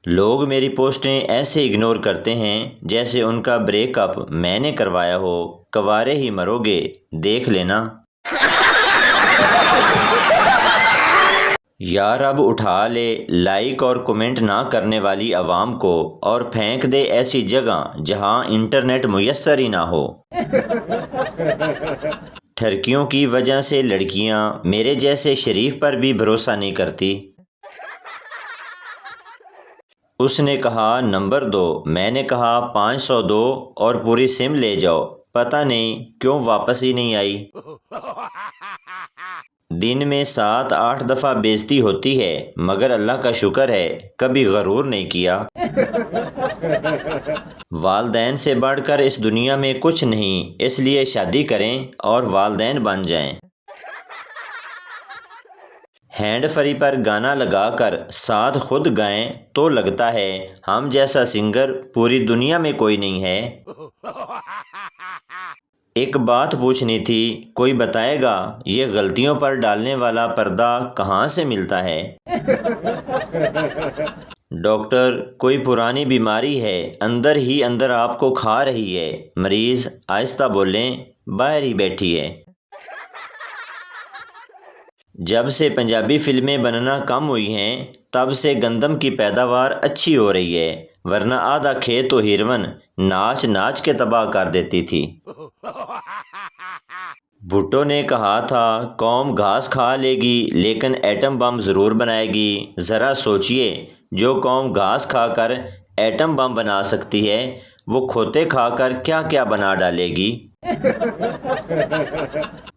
لوگ میری پوسٹیں ایسے اگنور کرتے ہیں جیسے ان کا بریک اپ میں نے کروایا ہو۔ کوارے ہی مرو گے، دیکھ لینا۔ یا رب اٹھا لے لائک اور کمنٹ نہ کرنے والی عوام کو اور پھینک دے ایسی جگہ جہاں انٹرنیٹ میسر ہی نہ ہو۔ ٹھرکیوں کی وجہ سے لڑکیاں میرے جیسے شریف پر بھی بھروسہ نہیں کرتی۔ اس نے کہا نمبر دو، میں نے کہا 500 دو اور پوری سم لے جاؤ، پتہ نہیں کیوں واپس ہی نہیں آئی۔ دن میں 7-8 دفعہ بےعزتی ہوتی ہے مگر اللہ کا شکر ہے کبھی غرور نہیں کیا۔ والدین سے بڑھ کر اس دنیا میں کچھ نہیں، اس لیے شادی کریں اور والدین بن جائیں۔ ہینڈ فری پر گانا لگا کر ساتھ خود گائیں تو لگتا ہے ہم جیسا سنگر پوری دنیا میں کوئی نہیں ہے۔ ایک بات پوچھنی تھی، کوئی بتائے گا یہ غلطیوں پر ڈالنے والا پردہ کہاں سے ملتا ہے؟ ڈاکٹر، کوئی پرانی بیماری ہے اندر ہی اندر آپ کو کھا رہی ہے۔ مریض آہستہ بولیں، باہر ہی بیٹھی ہے۔ جب سے پنجابی فلمیں بننا کم ہوئی ہیں تب سے گندم کی پیداوار اچھی ہو رہی ہے، ورنہ آدھا کھیت تو ہیروین ناچ ناچ کے تباہ کر دیتی تھی۔ بھٹو نے کہا تھا قوم گھاس کھا لے گی لیکن ایٹم بم ضرور بنائے گی۔ ذرا سوچئے، جو قوم گھاس کھا کر ایٹم بم بنا سکتی ہے وہ کھوتے کھا کر کیا کیا بنا ڈالے گی۔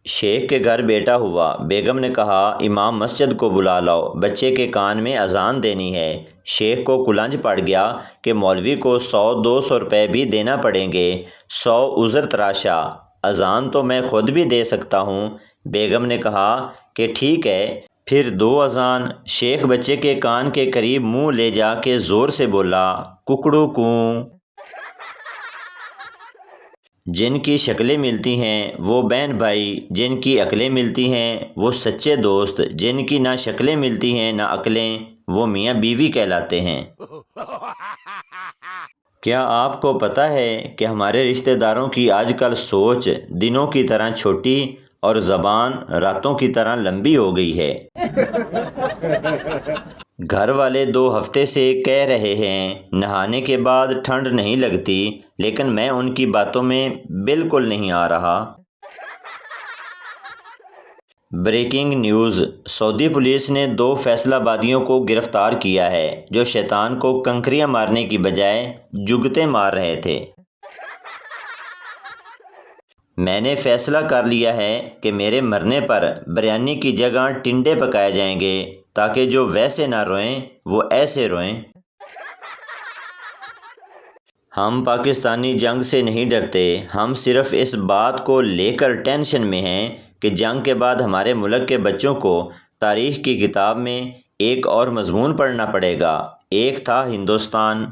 شیخ کے گھر بیٹا ہوا، بیگم نے کہا امام مسجد کو بلا لاؤ، بچے کے کان میں اذان دینی ہے۔ شیخ کو کلنج پڑ گیا کہ مولوی کو 100-200 روپے بھی دینا پڑیں گے۔ 100 عذر تراشا، اذان تو میں خود بھی دے سکتا ہوں۔ بیگم نے کہا کہ ٹھیک ہے پھر دو اذان۔ شیخ بچے کے کان کے قریب منہ لے جا کے زور سے بولا ککڑو کوں۔ جن کی شکلیں ملتی ہیں وہ بہن بھائی، جن کی عقلیں ملتی ہیں وہ سچے دوست، جن کی نہ شکلیں ملتی ہیں نہ عقلیں وہ میاں بیوی کہلاتے ہیں۔ کیا آپ کو پتہ ہے کہ ہمارے رشتہ داروں کی آج کل سوچ دنوں کی طرح چھوٹی اور زبان راتوں کی طرح لمبی ہو گئی ہے؟ گھر والے 2 ہفتے سے کہہ رہے ہیں نہانے کے بعد ٹھنڈ نہیں لگتی، لیکن میں ان کی باتوں میں بالکل نہیں آ رہا۔ بریکنگ نیوز، سعودی پولیس نے 2 فیصل آبادیوں کو گرفتار کیا ہے جو شیطان کو کنکریاں مارنے کی بجائے جگتے مار رہے تھے۔ میں نے فیصلہ کر لیا ہے کہ میرے مرنے پر بریانی کی جگہ ٹنڈے پکائے جائیں گے تاکہ جو ویسے نہ روئیں وہ ایسے روئیں۔ ہم پاکستانی جنگ سے نہیں ڈرتے، ہم صرف اس بات کو لے کر ٹینشن میں ہیں کہ جنگ کے بعد ہمارے ملک کے بچوں کو تاریخ کی کتاب میں ایک اور مضمون پڑھنا پڑے گا، ایک تھا ہندوستان۔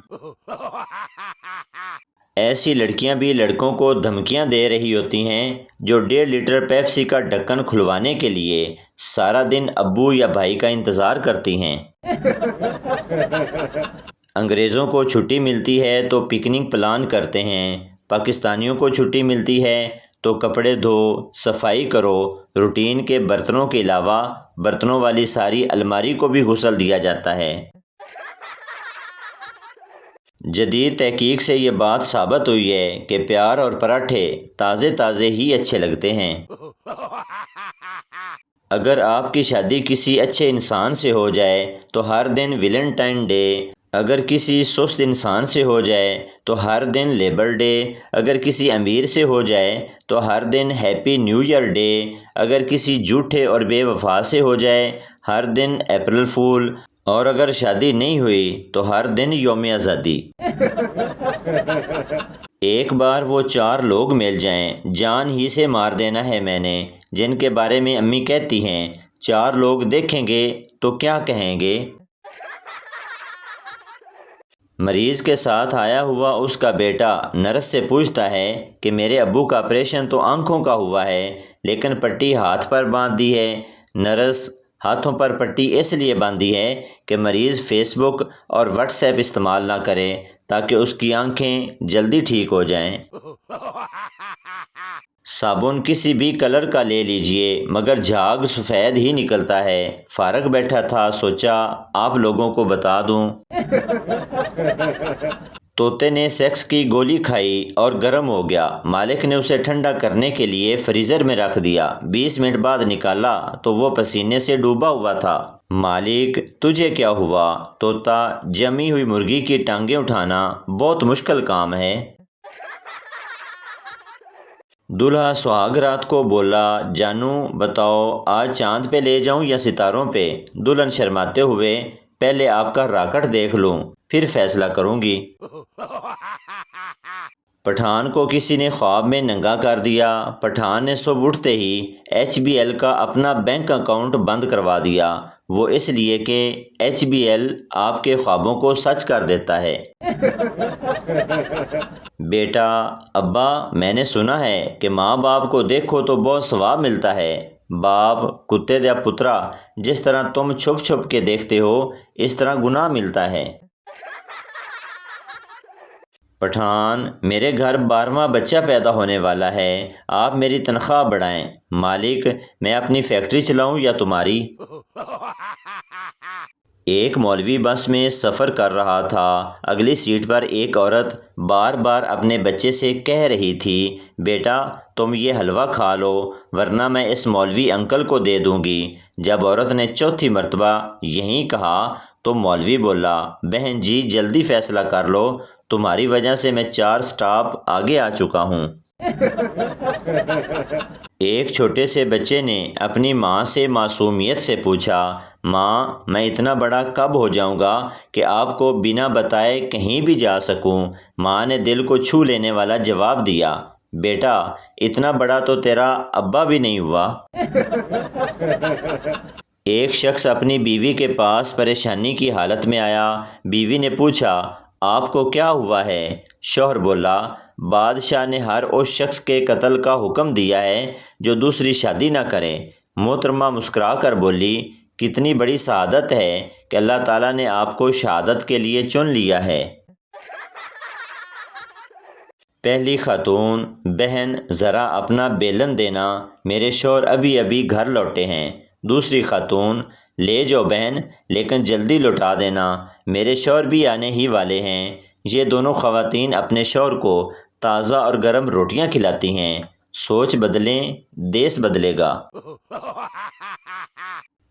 ایسی لڑکیاں بھی لڑکوں کو دھمکیاں دے رہی ہوتی ہیں جو 1.5 لیٹر پیپسی کا ڈھکن کھلوانے کے لیے سارا دن ابو یا بھائی کا انتظار کرتی ہیں۔ انگریزوں کو چھٹی ملتی ہے تو پکنک پلان کرتے ہیں، پاکستانیوں کو چھٹی ملتی ہے تو کپڑے دھو، صفائی کرو، روٹین کے برتنوں کے علاوہ برتنوں والی ساری الماری کو بھی غسل دیا جاتا ہے۔ جدید تحقیق سے یہ بات ثابت ہوئی ہے کہ پیار اور پراٹھے تازے تازے ہی اچھے لگتے ہیں۔ اگر آپ کی شادی کسی اچھے انسان سے ہو جائے تو ہر دن ویلنٹائن ڈے، اگر کسی سست انسان سے ہو جائے تو ہر دن لیبر ڈے، اگر کسی امیر سے ہو جائے تو ہر دن ہیپی نیو ایئر ڈے، اگر کسی جھوٹے اور بے وفا سے ہو جائے ہر دن اپریل فول، اور اگر شادی نہیں ہوئی تو ہر دن یوم آزادی۔ ایک بار وہ 4 لوگ مل جائیں، جان ہی سے مار دینا ہے میں نے، جن کے بارے میں امی کہتی ہیں 4 لوگ دیکھیں گے تو کیا کہیں گے۔ مریض کے ساتھ آیا ہوا اس کا بیٹا نرس سے پوچھتا ہے کہ میرے ابو کا آپریشن تو آنکھوں کا ہوا ہے لیکن پٹی ہاتھ پر باندھ دی ہے۔ نرس ہاتھوں پر پٹی اس لیے باندھی ہے کہ مریض فیس بک اور واٹس ایپ استعمال نہ کرے تاکہ اس کی آنکھیں جلدی ٹھیک ہو جائیں۔ صابن کسی بھی کلر کا لے لیجئے مگر جھاگ سفید ہی نکلتا ہے۔ فارغ بیٹھا تھا، سوچا آپ لوگوں کو بتا دوں۔ طوطے نے سیکس کی گولی کھائی اور گرم ہو گیا۔ مالک نے اسے ٹھنڈا کرنے کے لیے فریزر میں رکھ دیا۔ 20 منٹ بعد نکالا تو وہ پسینے سے ڈوبا ہوا تھا۔ مالک تجھے کیا ہوا؟ طوطا جمی ہوئی مرغی کی ٹانگیں اٹھانا بہت مشکل کام ہے۔ دولہا سہاگ رات کو بولا، جانو بتاؤ آج چاند پہ لے جاؤں یا ستاروں پہ؟ دلہن شرماتے ہوئے، پہلے آپ کا راکٹ دیکھ لوں پھر فیصلہ کروں گی۔ پٹھان کو کسی نے خواب میں ننگا کر دیا۔ پٹھان نے صبح اٹھتے ہی HBL کا اپنا بینک اکاؤنٹ بند کروا دیا۔ وہ اس لیے کہ HBL آپ کے خوابوں کو سچ کر دیتا ہے۔ بیٹا، ابا میں نے سنا ہے کہ ماں باپ کو دیکھو تو بہت ثواب ملتا ہے۔ باپ، کتے دیا پترا، جس طرح تم چھپ چھپ کے دیکھتے ہو اس طرح گناہ ملتا ہے۔ پٹھان، میرے گھر 12واں بچہ پیدا ہونے والا ہے، آپ میری تنخواہ بڑھائیں۔ مالک، میں اپنی فیکٹری چلاؤں یا تمہاری؟ ایک مولوی بس میں سفر کر رہا تھا۔ اگلی سیٹ پر ایک عورت بار بار اپنے بچے سے کہہ رہی تھی، بیٹا تم یہ حلوہ کھا لو ورنہ میں اس مولوی انکل کو دے دوں گی۔ جب عورت نے چوتھی مرتبہ یہی کہا تو مولوی بولا، بہن جی جلدی فیصلہ کر لو، تمہاری وجہ سے میں 4 سٹاپ آگے آ چکا ہوں۔ ایک چھوٹے سے بچے نے اپنی ماں سے معصومیت سے پوچھا، ماں میں اتنا بڑا کب ہو جاؤں گا کہ آپ کو بنا بتائے کہیں بھی جا سکوں؟ ماں نے دل کو چھو لینے والا جواب دیا، بیٹا اتنا بڑا تو تیرا ابا بھی نہیں ہوا۔ ایک شخص اپنی بیوی کے پاس پریشانی کی حالت میں آیا۔ بیوی نے پوچھا، آپ کو کیا ہوا ہے؟ شوہر بولا، بادشاہ نے ہر اس شخص کے قتل کا حکم دیا ہے جو دوسری شادی نہ کرے۔ محترمہ مسکرا کر بولی، کتنی بڑی سعادت ہے کہ اللہ تعالیٰ نے آپ کو شہادت کے لیے چن لیا ہے۔ پہلی خاتون، بہن ذرا اپنا بیلن دینا، میرے شوہر ابھی ابھی گھر لوٹے ہیں۔ دوسری خاتون، لے جاؤ بہن لیکن جلدی لوٹا دینا، میرے شوہر بھی آنے ہی والے ہیں۔ یہ دونوں خواتین اپنے شوہر کو تازہ اور گرم روٹیاں کھلاتی ہیں۔ سوچ بدلیں، دیس بدلے گا۔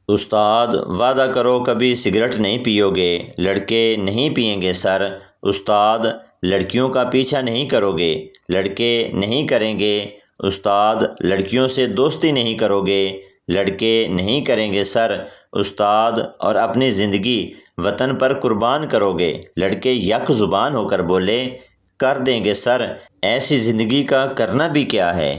استاد، وعدہ کرو کبھی سگریٹ نہیں پیو گے۔ لڑکے، نہیں پئیں گے سر۔ استاد، لڑکیوں کا پیچھا نہیں کرو گے۔ لڑکے، نہیں کریں گے۔ استاد، لڑکیوں سے دوستی نہیں کرو گے۔ لڑکے، نہیں کریں گے سر۔ استاد، اور اپنی زندگی وطن پر قربان کرو گے۔ لڑکے یک زبان ہو کر بولے، کر دیں گے سر، ایسی زندگی کا کرنا بھی کیا ہے۔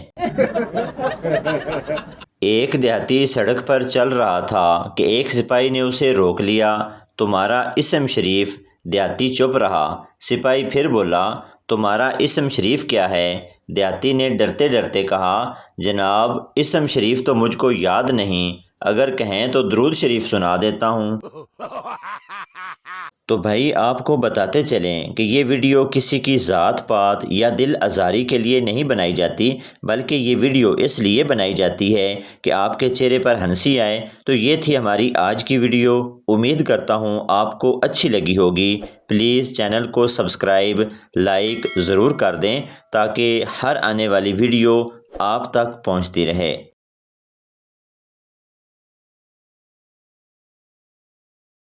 ایک دیہاتی سڑک پر چل رہا تھا کہ ایک سپاہی نے اسے روک لیا، تمہارا اسم شریف؟ دیہاتی چپ رہا۔ سپاہی پھر بولا، تمہارا اسم شریف کیا ہے؟ دیہاتی نے ڈرتے ڈرتے کہا، جناب اسم شریف تو مجھ کو یاد نہیں، اگر کہیں تو درود شریف سنا دیتا ہوں۔ تو بھائی آپ کو بتاتے چلیں کہ یہ ویڈیو کسی کی ذات پات یا دل آزاری کے لیے نہیں بنائی جاتی، بلکہ یہ ویڈیو اس لیے بنائی جاتی ہے کہ آپ کے چہرے پر ہنسی آئے۔ تو یہ تھی ہماری آج کی ویڈیو، امید کرتا ہوں آپ کو اچھی لگی ہوگی۔ پلیز چینل کو سبسکرائب، لائک ضرور کر دیں تاکہ ہر آنے والی ویڈیو آپ تک پہنچتی رہے۔